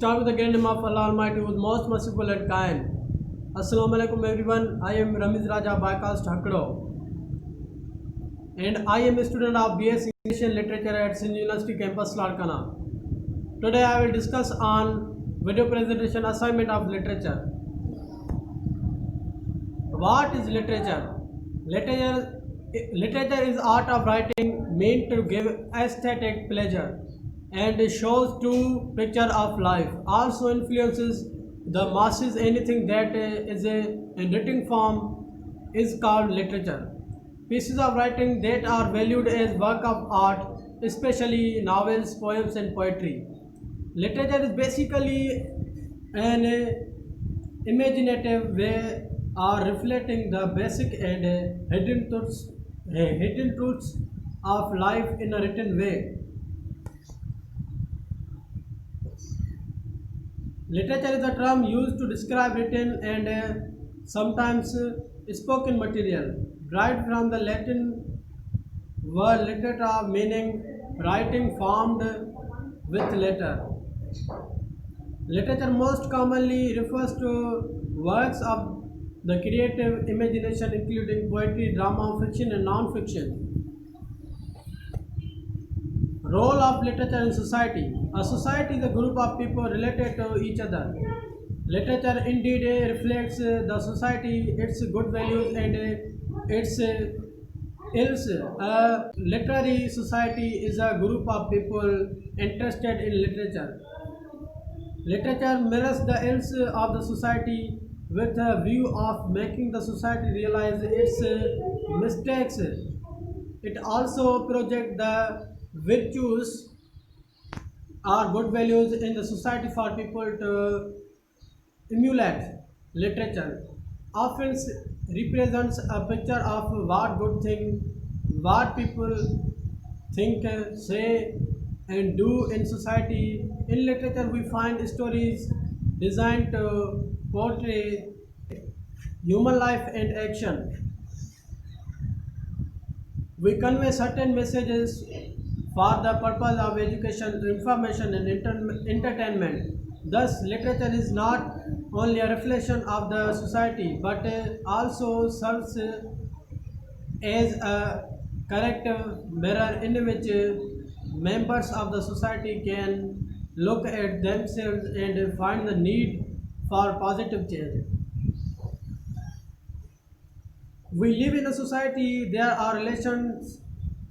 start with the great name of Allah Almighty, who is most merciful and kind. Assalamu alaikum everyone. I am Ramiz Raja Baikal Thakdo, and I am a student of BS English and Literature at Sindh University campus Larkana. Today I will discuss on video presentation assignment of literature. What is literature? Literature is art of writing meant to give aesthetic pleasure and shows true picture of life. Also influences the masses. Anything that is in written form is called literature. Pieces of writing that are valued as work of art, especially novels, poems, and poetry. Literature is basically an imaginative way of reflecting the basic and hidden truths of life in a written way. Literature is a term used to describe written and sometimes spoken material, derived from the Latin word litera, meaning writing formed with letter. Literature most commonly refers to works of the creative imagination, including poetry, drama, fiction, and non-fiction. Role of literature in society. A society is a group of people related to each other. Literature indeed reflects the society, its good values, and its ills. A literary society is a group of people interested in literature. Literature mirrors the ills of the society with a view of making the society realize its mistakes. It also projects the virtues or good values in the society for people to emulate. Literature often represents a picture of what good thing, what people think, say, and do in society. In literature, we find stories designed to portray human life and action. We convey certain messages for the purpose of education, information, and entertainment. Thus, literature is not only a reflection of the society but also serves as a character mirror in which members of the society can look at themselves and find the need for positive change. We live in a society, there are relations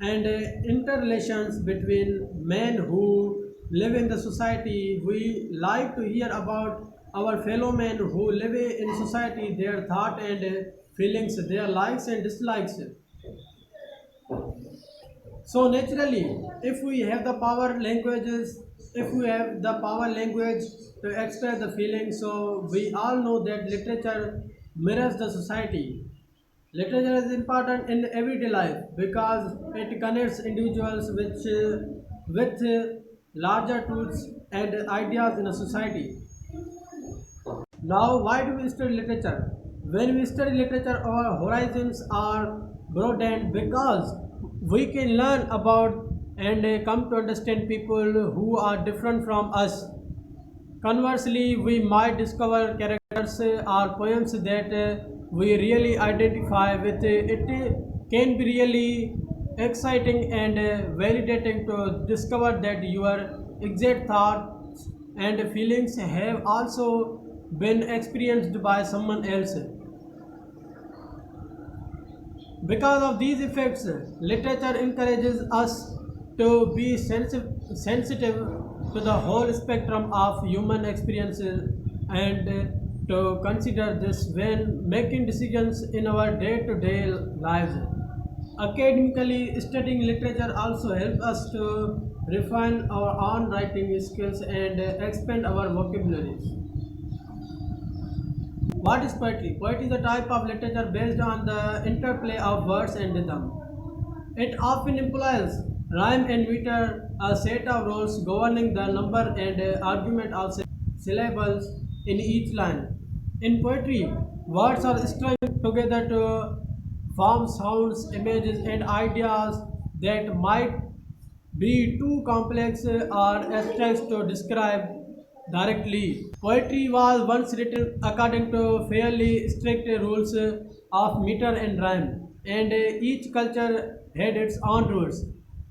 and interrelations between men who live in the society. We like to hear about our fellow men who live in society, their thought and feelings, their likes and dislikes. So naturally, if we have the power languages, if we have the power language to express the feelings, so we all know that literature mirrors the society. Literature is important in everyday life because it connects individuals with larger truths and ideas in a society. Now, why do we study literature? When we study literature, our horizons are broadened because we can learn about and come to understand people who are different from us. Conversely, we might discover characters or poems that we really identify with. It can be really exciting and validating to discover that your exact thoughts and feelings have also been experienced by someone else. Because of these effects, literature encourages us to be sensitive to the whole spectrum of human experiences and to consider this when making decisions in our day-to-day lives. Academically, studying literature also helps us to refine our own writing skills and expand our vocabularies. What is poetry? Poetry is a type of literature based on the interplay of words and rhythm. It often implies rhyme and meter, a set of rules governing the number and argument of syllables in each line. In poetry, words are strung together to form sounds, images, and ideas that might be too complex or abstract to describe. directly. Poetry was once written according to fairly strict rules of meter and rhyme, and each culture had its own rules.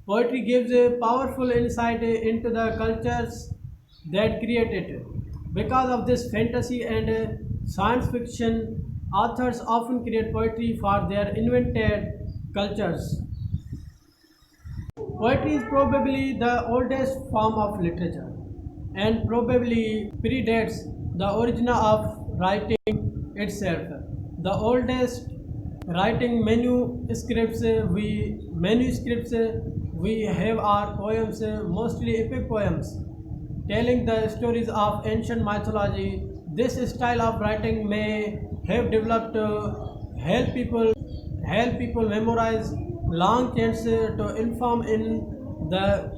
Poetry gives a powerful insight into the cultures that created it. Because of this fantasy and science fiction, authors often create poetry for their invented cultures. Poetry is probably the oldest form of literature and probably predates the origin of writing itself. The oldest writing manuscripts we have are poems, mostly epic poems, telling the stories of ancient mythology. This style of writing may have developed to help people memorize long chants to inform the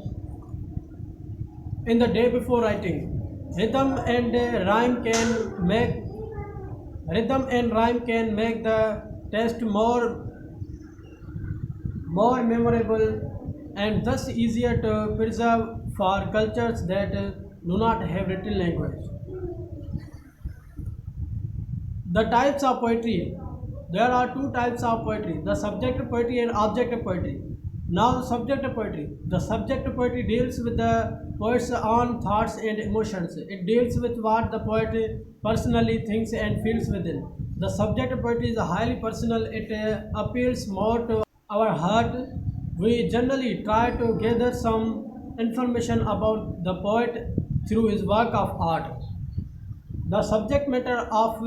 in the day before writing. Rhythm and rhyme can make Rhythm and rhyme can make the text more memorable and thus easier to preserve for cultures that do not have written language. The types of poetry. There are two types of poetry: the subjective poetry and objective poetry. Now, the subjective poetry. The subjective poetry deals with the poet's own thoughts and emotions. It deals with what the poet personally thinks and feels within. The subjective poetry is highly personal. It appeals more to our heart. We generally try to gather some information about the poet through his work of art. The subject matter of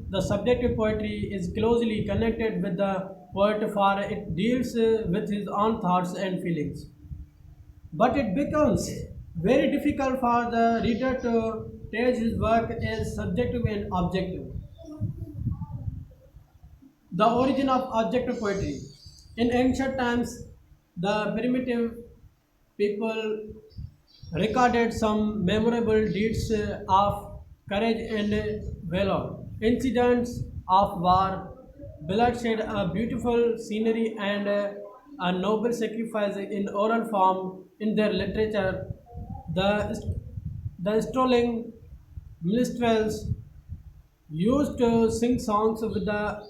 the subjective poetry is closely connected with the poet, for it deals with his own thoughts and feelings. But it becomes very difficult for the reader to tell his work as subjective and objective. The origin of objective poetry. In ancient times, the primitive people recorded some memorable deeds of courage and valor, incidents of war, bloodshed, a beautiful scenery, and a noble sacrifice in oral form in their literature. The, the strolling minstrels used to sing songs with the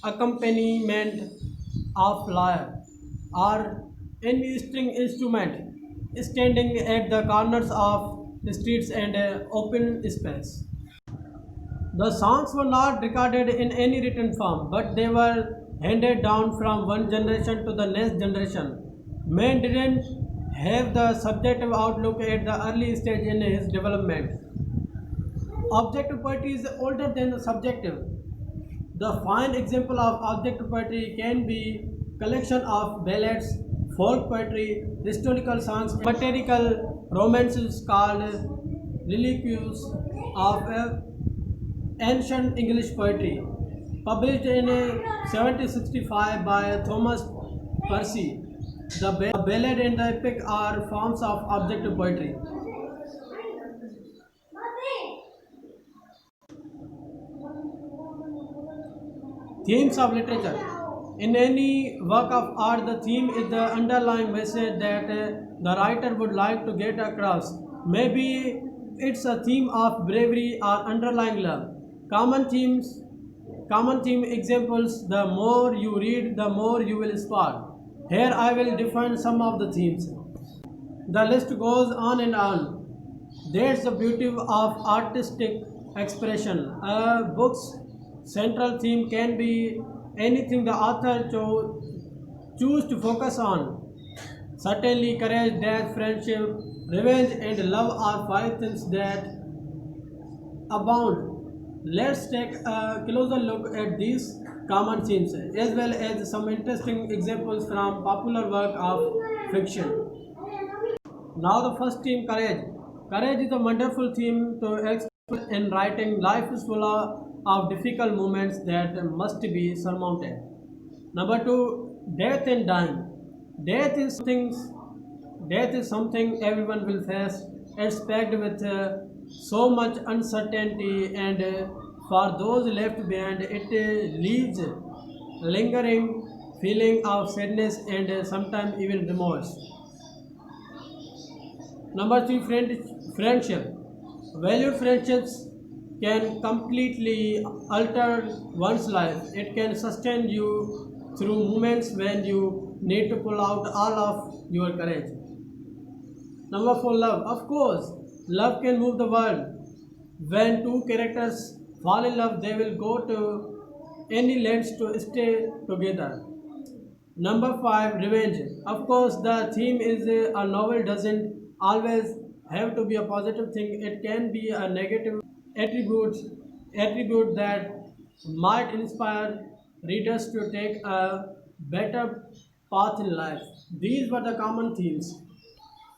accompaniment of lyre or any string instrument, standing at the corners of the streets and open space. The songs were not recorded in any written form, but they were handed down from one generation to the next generation. Man didn't have the subjective outlook at the early stage in his development. Objective poetry is older than the subjective. The fine example of objective poetry can be collection of ballads, folk poetry, historical songs, satirical romances called reliques of ancient English poetry, published in 1765 by Thomas Percy. The ballad and the epic are forms of objective poetry. Themes of literature. In any work of art, the theme is the underlying message that the writer would like to get across. Maybe it's a theme of bravery or underlying love. Common themes, Common theme examples: the more you read, the more you will spark. Here I will define some of the themes. The list goes on and on. That's the beauty of artistic expression. A book's central theme can be anything the author choose to focus on. Certainly, courage, death, friendship, revenge, and love are five things that abound. Let's take a closer look at these common themes as well as some interesting examples from popular work of fiction. Now the first theme, courage. Courage is a wonderful theme to express in writing. Life is full of difficult moments that must be surmounted. Number two, death and dying. Death is things. Death is something everyone will face. It's packed with so much uncertainty, and for those left behind, it leaves lingering feeling of sadness and sometimes even remorse. Number three, friendship. Valued friendships can completely alter one's life. It can sustain you through moments when you need to pull out all of your courage. Number four, love. Of course, love can move the world. When two characters fall in love, they will go to any lengths to stay together. Number five, revenge. Of course, the theme is a novel doesn't always have to be a positive thing. It can be a negative attribute, attribute that might inspire readers to take a better path in life. These were the common themes.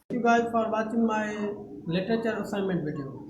Thank you guys for watching my literature assignment video.